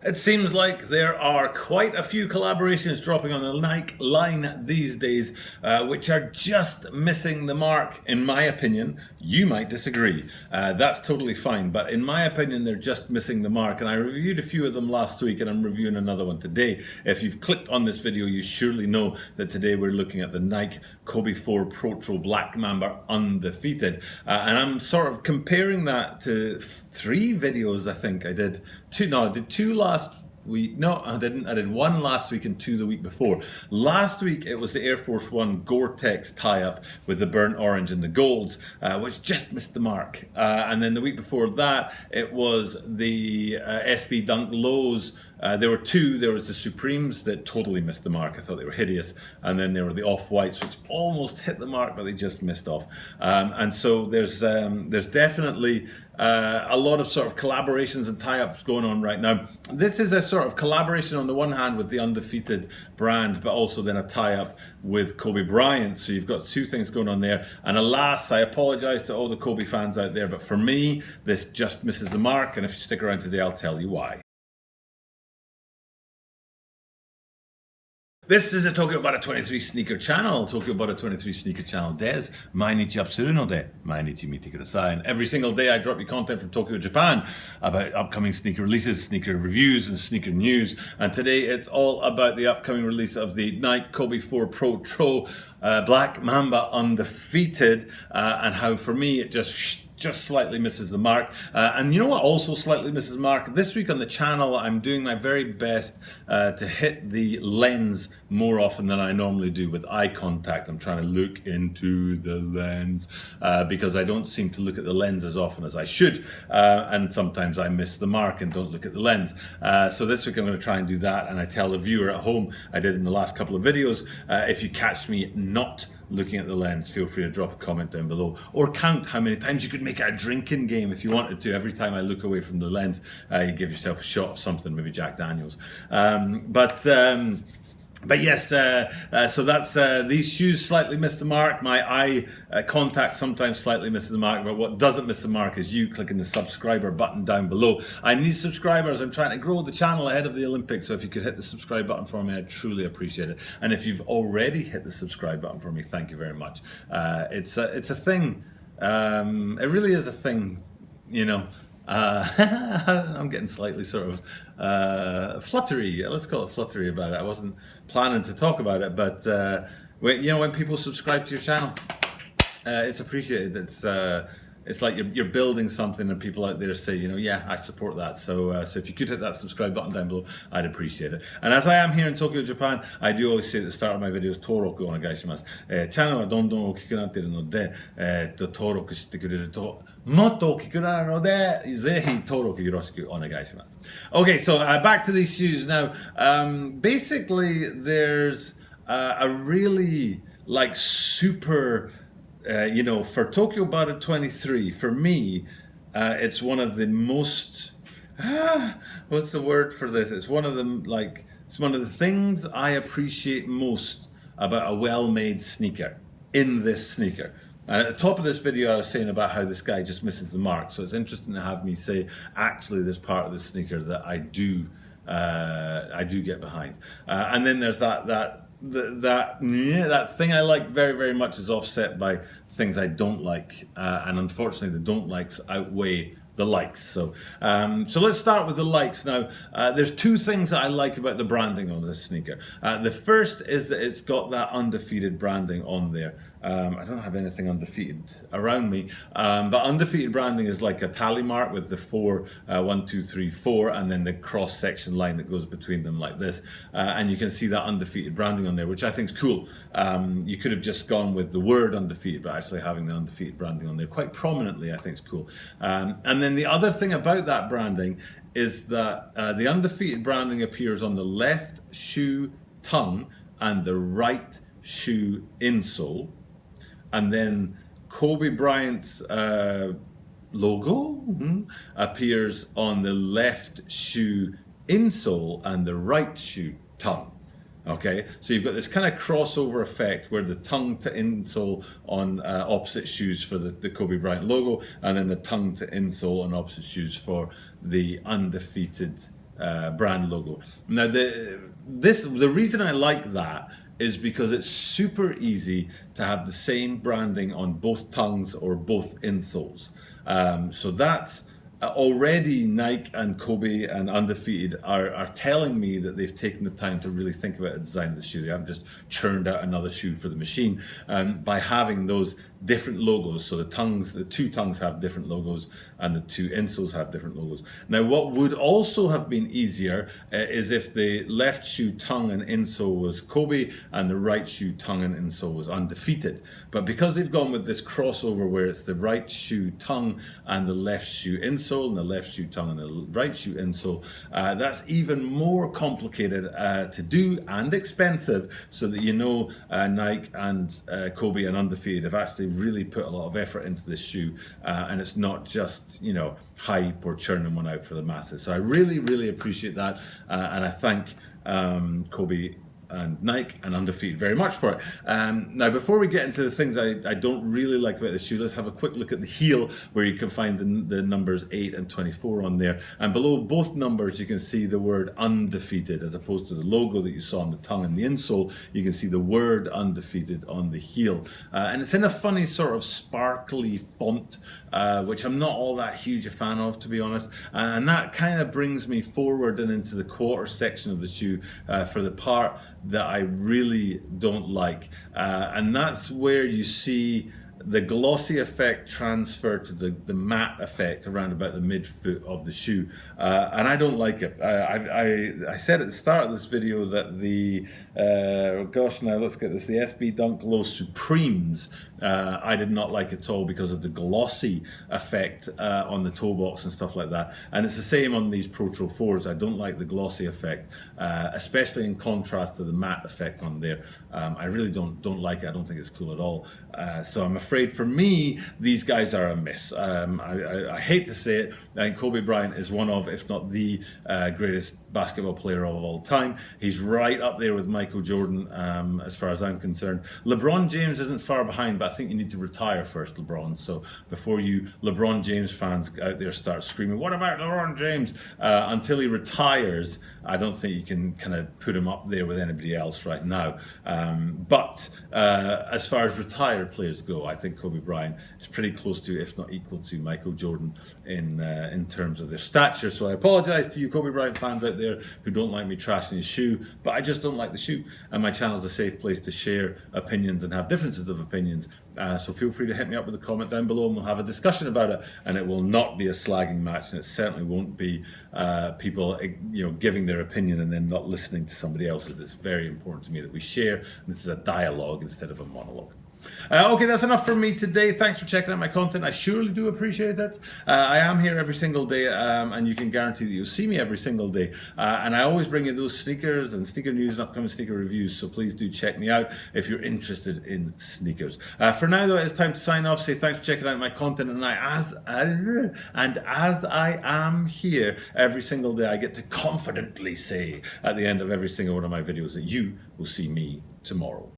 It seems like there are quite a few collaborations dropping on the Nike line these days, which are just missing the mark, in my opinion. You might disagree. That's totally fine, but in my opinion, they're just missing the mark. And I reviewed a few of them last week, and I'm reviewing another one today. If you've clicked on this video, you surely know that today we're looking at the Nike Kobe 4 Protro Black Mamba Undefeated. And I'm sort of comparing that to three videos, I think I did. I did two last week. No, I didn't. I did one last week and two the week before. Last week it was the Air Force One Gore-Tex tie-up with the burnt orange and the golds, which just missed the mark. And then the week before that, it was the SB Dunk Lows. There were two. There was the Supremes that totally missed the mark. I thought they were hideous. And then there were the Off-Whites, which almost hit the mark, but they just missed off. And so there's definitely a lot of sort of collaborations and tie-ups going on right now. This is a sort of collaboration on the one hand with the Undefeated brand, but also then a tie-up with Kobe Bryant. So you've got two things going on there. And alas, I apologize to all the Kobe fans out there, but for me, this just misses the mark. And if you stick around today, I'll tell you why. This is a Tokyo Bara 23 sneaker channel. Tokyo Bara 23 sneaker channel des. Mainichi apsuru no de, mainichi mite kudasai. And every single day I drop you content from Tokyo, Japan about upcoming sneaker releases, sneaker reviews, and sneaker news. And today it's all about the upcoming release of the Nike Kobe 4 Protro Black Mamba Undefeated, and how for me it just slightly misses the mark. And you know what also slightly misses the mark? This week on the channel, I'm doing my very best to hit the lens more often than I normally do with eye contact. I'm trying to look into the lens because I don't seem to look at the lens as often as I should. And sometimes I miss the mark and don't look at the lens. So this week I'm going to try and do that. And I tell the viewer at home, I did in the last couple of videos, if you catch me not looking at the lens, feel free to drop a comment down below, or count how many times you could make it a drinking game if you wanted to. Every time I look away from the lens, you give yourself a shot of something, maybe Jack Daniels. But yes, so that's these shoes slightly miss the mark. My eye contact sometimes slightly misses the mark, but what doesn't miss the mark is you clicking the subscriber button down below. I need subscribers. I'm trying to grow the channel ahead of the Olympics, so if you could hit the subscribe button for me, I'd truly appreciate it. And if you've already hit the subscribe button for me, thank you very much. It's a thing. It really is a thing, you know. I'm getting slightly sort of fluttery. Let's call it fluttery about it. I wasn't planning to talk about it, but when people subscribe to your channel, it's appreciated. It's like you're building something, and people out there say, yeah, I support that. So if you could hit that subscribe button down below, I'd appreciate it. And as I am here in Tokyo, Japan, I do always say at the start of my videos, Toroku onegaishimasu. Channel wa dondon okiku natte iru no de, Toroku shite kureru to motto okiku naru no de, zehi Toroku yoroshiku onegaishimasu. Okay, so back to these shoes now. Basically, there's a really super. For Tokyo Bara 23, for me, it's one of the most, what's the word for this? It's one of the things I appreciate most about a well-made sneaker, in this sneaker. And at the top of this video, I was saying about how this guy just misses the mark. So it's interesting to have me say, actually, there's part of the sneaker that I do get behind. And then there's that thing I like very, very much is offset by things I don't like, and unfortunately the don't likes outweigh the likes. So let's start with the likes. Now, there's two things that I like about the branding on this sneaker. The first is that it's got that Undefeated branding on there. I don't have anything undefeated around me, but Undefeated branding is like a tally mark with the 4, 1, 2, 3, 4, and then the cross section line that goes between them like this, and you can see that Undefeated branding on there, which I think is cool. You could have just gone with the word Undefeated, but actually having the Undefeated branding on there quite prominently, I think is cool. And then the other thing about that branding is that the Undefeated branding appears on the left shoe tongue and the right shoe insole. And then Kobe Bryant's logo appears on the left shoe insole and the right shoe tongue. Okay, so you've got this kind of crossover effect where the tongue to insole on opposite shoes for the Kobe Bryant logo, and then the tongue to insole on opposite shoes for the Undefeated brand logo. Now, the reason I like that is because it's super easy to have the same branding on both tongues or both insoles. So that's already Nike and Kobe and Undefeated are telling me that they've taken the time to really think about the design of the shoe. They haven't just churned out another shoe for the machine by having those different logos. So the two tongues have different logos and the two insoles have different logos. Now, what would also have been easier is if the left shoe tongue and insole was Kobe and the right shoe tongue and insole was Undefeated. But because they've gone with this crossover where it's the right shoe tongue and the left shoe insole and the left shoe tongue and the right shoe insole, that's even more complicated to do and expensive, so that Nike and Kobe and Undefeated have actually really put a lot of effort into this shoe, and it's not just hype or churning one out for the masses. So I really appreciate that, and I thank Kobe and Nike and Undefeated very much for it. Now, before we get into the things I don't really like about the shoe, let's have a quick look at the heel, where you can find the numbers 8 and 24 on there. And below both numbers, you can see the word Undefeated, as opposed to the logo that you saw on the tongue and the insole. You can see the word Undefeated on the heel. And it's in a funny sort of sparkly font, which I'm not all that huge a fan of, to be honest. And that kind of brings me forward and into the quarter section of the shoe for the part that I really don't like, and that's where you see the glossy effect transfer to the matte effect around about the midfoot of the shoe, and I don't like it. I said at the start of this video that the now let's get this, the SB Dunk Low Supremes, I did not like at all because of the glossy effect on the toe box and stuff like that, and it's the same on these Protro 4s. I don't like the glossy effect, especially in contrast to the matte effect on there. I really don't like it. I don't think it's cool at all. So I'm afraid for me, these guys are a miss. I hate to say it, I think Kobe Bryant is one of, if not the greatest basketball player of all time. He's right up there with Michael Jordan, as far as I'm concerned. LeBron James isn't far behind, but I think you need to retire first, LeBron. So before you LeBron James fans out there start screaming, what about LeBron James? Until he retires, I don't think you can kind of put him up there with anybody else right now. But as far as retired players go, I think Kobe Bryant is pretty close to, if not equal to, Michael Jordan in terms of their stature. So I apologize to you Kobe Bryant fans out there who don't like me trashing his shoe, but I just don't like the shoe, and my channel is a safe place to share opinions and have differences of opinions. So feel free to hit me up with a comment down below and we'll have a discussion about it, and it will not be a slagging match, and it certainly won't be people giving their opinion and then not listening to somebody else's. It's very important to me that we share, and this is a dialogue instead of a monologue. Okay, that's enough from me today. Thanks for checking out my content. I surely do appreciate it. I am here every single day, and you can guarantee that you'll see me every single day. And I always bring you those sneakers and sneaker news and upcoming sneaker reviews, so please do check me out if you're interested in sneakers. For now, though, it's time to sign off. Say thanks for checking out my content, and as I am here every single day, I get to confidently say at the end of every single one of my videos that you will see me tomorrow.